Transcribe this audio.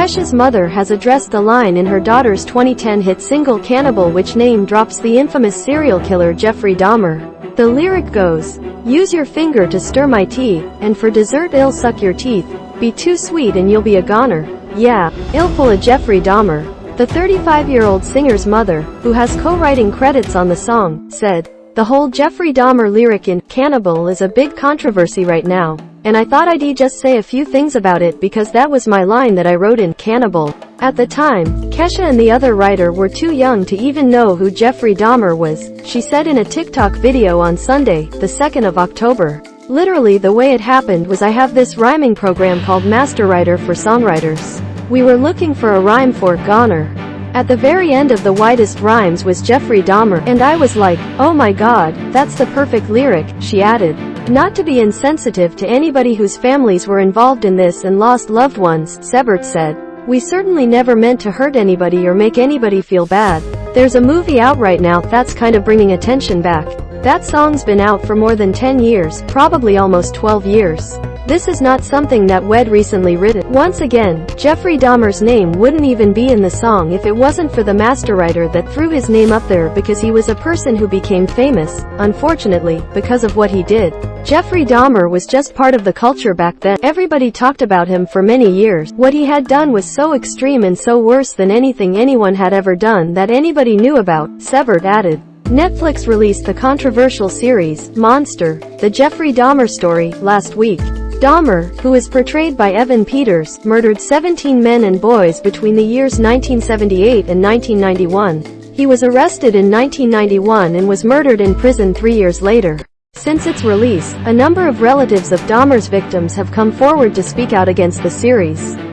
Kesha's mother has addressed the line in her daughter's 2010 hit single Cannibal, which name drops the infamous serial killer Jeffrey Dahmer. The lyric goes, "Use your finger to stir my tea, and for dessert I'll suck your teeth. Be too sweet and you'll be a goner. Yeah, I'll pull a Jeffrey Dahmer." The 35-year-old singer's mother, who has co-writing credits on the song, said, "The whole Jeffrey Dahmer lyric in Cannibal is a big controversy right now, and I thought I'd just say a few things about it because that was my line that I wrote in Cannibal." At the time, Kesha and the other writer were too young to even know who Jeffrey Dahmer was, she said in a TikTok video on Sunday, the 2nd of October. "Literally the way it happened was I have this rhyming program called Master Writer for Songwriters. We were looking for a rhyme for goner. At the very end of the widest rhymes was Jeffrey Dahmer, and I was like, oh my god, that's the perfect lyric," she added. Not to be insensitive to anybody whose families were involved in this and lost loved ones, Sebert said, "We certainly never meant to hurt anybody or make anybody feel bad. There's a movie out right now that's kind of bringing attention back. That song's been out for more than 10 years, probably almost 12 years. This is not something that we'd recently written." Once again, Jeffrey Dahmer's name wouldn't even be in the song if it wasn't for the master writer that threw his name up there because he was a person who became famous, unfortunately, because of what he did. Jeffrey Dahmer was just part of the culture back then. Everybody talked about him for many years. What he had done was so extreme and so worse than anything anyone had ever done that anybody knew about, Sebert added. Netflix released the controversial series, Monster, the Jeffrey Dahmer story, last week. Dahmer, who is portrayed by Evan Peters, murdered 17 men and boys between the years 1978 and 1991. He was arrested in 1991 and was murdered in prison 3 years later. Since its release, a number of relatives of Dahmer's victims have come forward to speak out against the series.